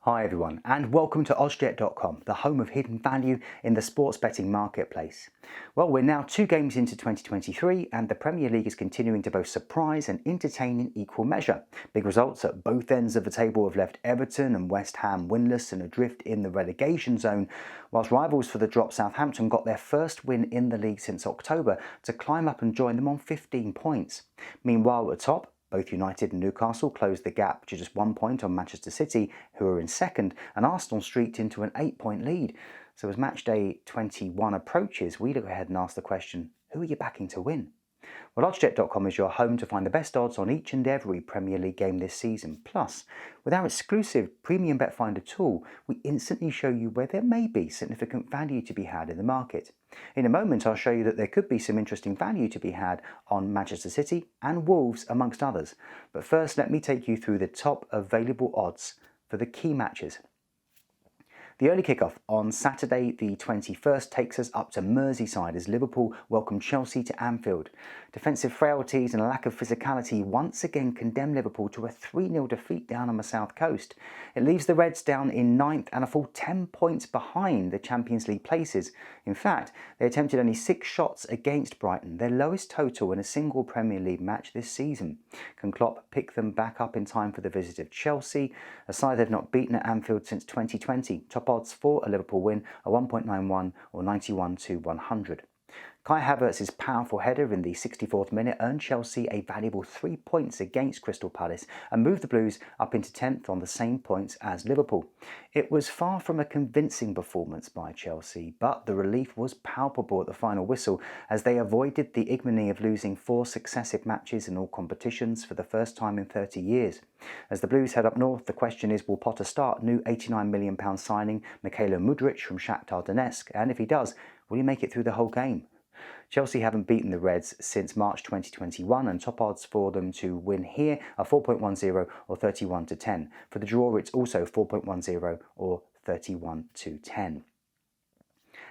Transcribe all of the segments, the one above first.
Hi everyone, and welcome to oddsjet.com, the home of hidden value in the sports betting marketplace. Well, we're now 2 games into 2023 and the Premier League is continuing to both surprise and entertain in equal measure. Big results at both ends of the table have left Everton and West Ham winless and adrift in the relegation zone, whilst rivals for the drop Southampton got their first win in the league since October to climb up and join them on 15 points. Meanwhile, at the top, both United and Newcastle closed the gap to just 1 point on Manchester City, who are in second, and Arsenal streaked into an 8-point lead. So as match day 21 approaches, we look ahead and ask the question, who are you backing to win? Well, oddsjet.com is your home to find the best odds on each and every Premier League game this season. Plus, with our exclusive premium bet finder tool, we instantly show you where there may be significant value to be had in the market. In a moment, I'll show you that there could be some interesting value to be had on Manchester City and Wolves, amongst others. But first, let me take you through the top available odds for the key matches. The early kickoff on Saturday the 21st takes us up to Merseyside as Liverpool welcome Chelsea to Anfield. Defensive frailties and a lack of physicality once again condemn Liverpool to a 3-0 defeat down on the south coast. It leaves the Reds down in 9th and a full 10 points behind the Champions League places. In fact, they attempted only 6 shots against Brighton, their lowest total in a single Premier League match this season. Can Klopp pick them back up in time for the visit of Chelsea, a side they've not beaten at Anfield since 2020? Top odds for a Liverpool win are 1.91 or 91 to 100. Kai Havertz's powerful header in the 64th minute earned Chelsea a valuable 3 points against Crystal Palace and moved the Blues up into 10th on the same points as Liverpool. It was far from a convincing performance by Chelsea, but the relief was palpable at the final whistle as they avoided the ignominy of losing 4 successive matches in all competitions for the first time in 30 years. As the Blues head up north, the question is, will Potter start new £89 million signing Mykhailo Mudryk from Shakhtar Donetsk, and if he does, will he make it through the whole game? Chelsea haven't beaten the Reds since March 2021 and top odds for them to win here are 4.10 or 31 to 10. For the draw, it's also 4.10 or 31 to 10.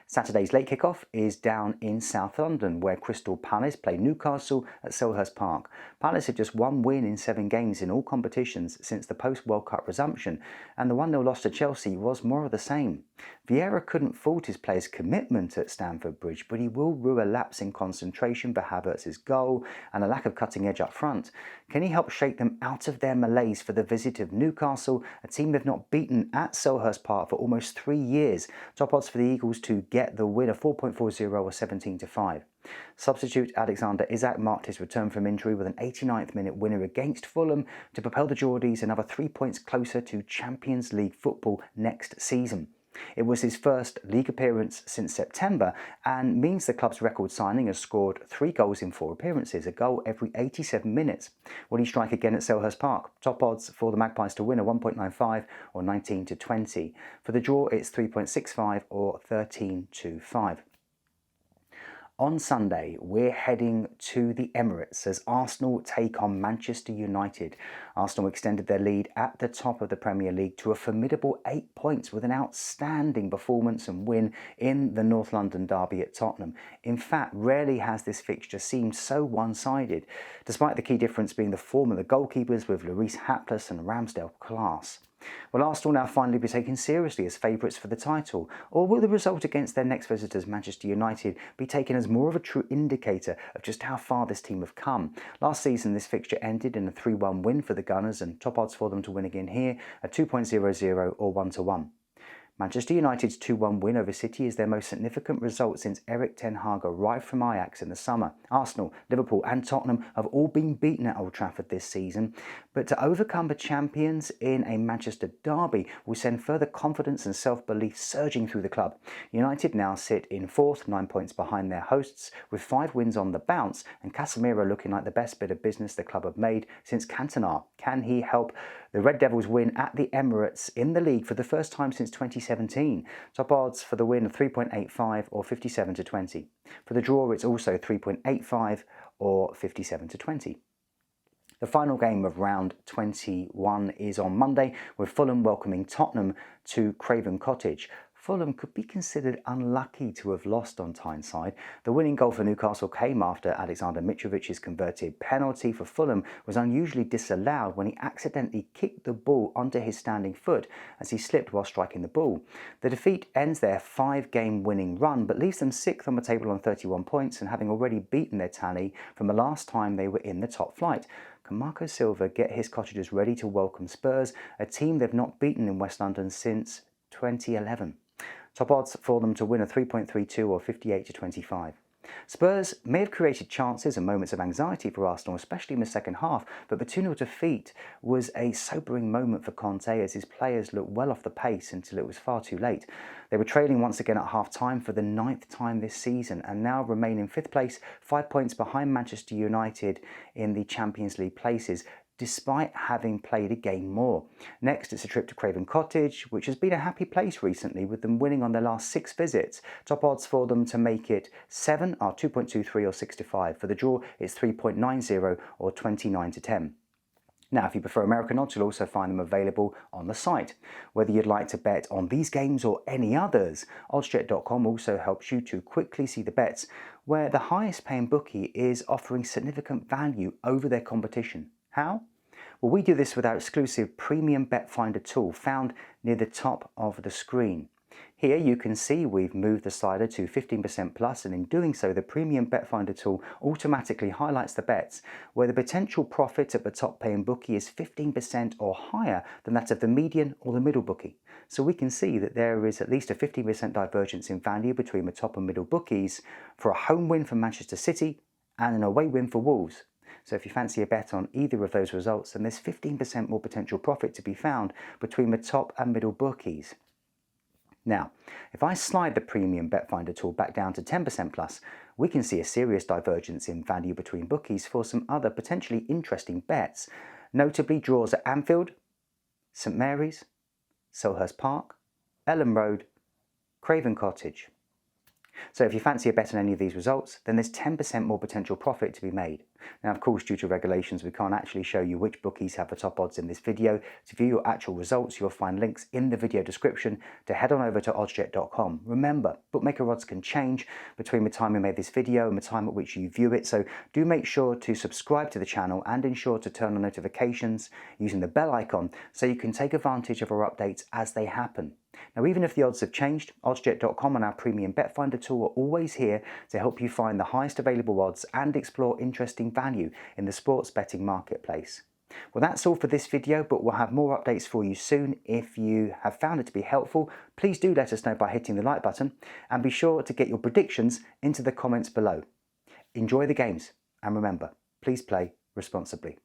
Saturday's late kickoff is down in South London, where Crystal Palace play Newcastle at Selhurst Park. Palace have just 1 win in 7 games in all competitions since the post-World Cup resumption, and the 1-0 loss to Chelsea was more of the same. Vieira couldn't fault his players' commitment at Stamford Bridge, but he will rue a lapse in concentration for Havertz's goal and a lack of cutting edge up front. Can he help shake them out of their malaise for the visit of Newcastle, a team they've not beaten at Selhurst Park for almost 3 years? Top odds for the Eagles to get the win of 4.40 or 17 to 5. Substitute Alexander Isak marked his return from injury with an 89th minute winner against Fulham to propel the Geordies another 3 points closer to Champions League football next season. It was his first league appearance since September and means the club's record signing has scored 3 goals in 4 appearances, a goal every 87 minutes. Will he strike again at Selhurst Park? Top odds for the Magpies to win are 1.95 or 19 to 20. For the draw, it's 3.65 or 13 to 5. On Sunday, we're heading to the Emirates as Arsenal take on Manchester United. Arsenal extended their lead at the top of the Premier League to a formidable 8 points with an outstanding performance and win in the North London derby at Tottenham. In fact, rarely has this fixture seemed so one-sided, despite the key difference being the form of the goalkeepers with Lloris hapless and Ramsdale class. Will Arsenal now finally be taken seriously as favourites for the title, or will the result against their next visitors, Manchester United, be taken as more of a true indicator of just how far this team have come? Last season, this fixture ended in a 3-1 win for the Gunners, and top odds for them to win again here are 2.00 or 1 to 1. Manchester United's 2-1 win over City is their most significant result since Erik ten Hag arrived from Ajax in the summer. Arsenal, Liverpool and Tottenham have all been beaten at Old Trafford this season, but to overcome the champions in a Manchester derby will send further confidence and self-belief surging through the club. United now sit in 4th, 9 points behind their hosts, with 5 wins on the bounce, and Casemiro looking like the best bit of business the club have made since Cantona. Can he help the Red Devils win at the Emirates in the league for the first time since 2017? Top odds for the win of 3.85 or 57 to 20. For the draw, it's also 3.85 or 57 to 20. The final game of round 21 is on Monday, with Fulham welcoming Tottenham to Craven Cottage. Fulham could be considered unlucky to have lost on Tyneside. The winning goal for Newcastle came after Alexander Mitrovic's converted penalty for Fulham was unusually disallowed when he accidentally kicked the ball onto his standing foot as he slipped while striking the ball. The defeat ends their 5-game winning run but leaves them 6th on the table on 31 points and having already beaten their tally from the last time they were in the top flight. Can Marco Silva get his Cottagers ready to welcome Spurs, a team they've not beaten in West London since 2011? Top odds for them to win are 3.32 or 58 to 25. Spurs may have created chances and moments of anxiety for Arsenal, especially in the second half, but the 2-0 defeat was a sobering moment for Conte as his players looked well off the pace until it was far too late. They were trailing once again at half-time for the 9th time this season and now remain in 5th place, 5 points behind Manchester United in the Champions League places, despite having played a game more. Next, it's a trip to Craven Cottage, which has been a happy place recently with them winning on their last 6 visits. Top odds for them to make it 7 are 2.23 or 6 to 5. For the draw, it's 3.90 or 29 to 10. Now, if you prefer American odds, you'll also find them available on the site. Whether you'd like to bet on these games or any others, oddsjet.com also helps you to quickly see the bets where the highest paying bookie is offering significant value over their competition. How? Well, we do this with our exclusive premium bet finder tool found near the top of the screen. Here you can see we've moved the slider to 15% plus, and in doing so the premium bet finder tool automatically highlights the bets where the potential profit at the top paying bookie is 15% or higher than that of the median or the middle bookie. So we can see that there is at least a 15% divergence in value between the top and middle bookies for a home win for Manchester City and an away win for Wolves. So if you fancy a bet on either of those results, then there's 15% more potential profit to be found between the top and middle bookies. Now, if I slide the premium bet finder tool back down to 10% plus, we can see a serious divergence in value between bookies for some other potentially interesting bets, notably draws at Anfield, St Mary's, Selhurst Park, Ellen Road, Craven Cottage. So if you fancy a bet on any of these results, then there's 10% more potential profit to be made. Now, of course, due to regulations, we can't actually show you which bookies have the top odds in this video. To view your actual results, you'll find links in the video description to head on over to oddsjet.com. Remember, bookmaker odds can change between the time we made this video and the time at which you view it, so do make sure to subscribe to the channel and ensure to turn on notifications using the bell icon so you can take advantage of our updates as they happen. Now, even if the odds have changed, oddsjet.com and our premium bet finder tool are always here to help you find the highest available odds and explore interesting value in the sports betting marketplace. Well, that's all for this video, but we'll have more updates for you soon. If you have found it to be helpful, please do let us know by hitting the like button and be sure to get your predictions into the comments below. Enjoy the games and remember, please play responsibly.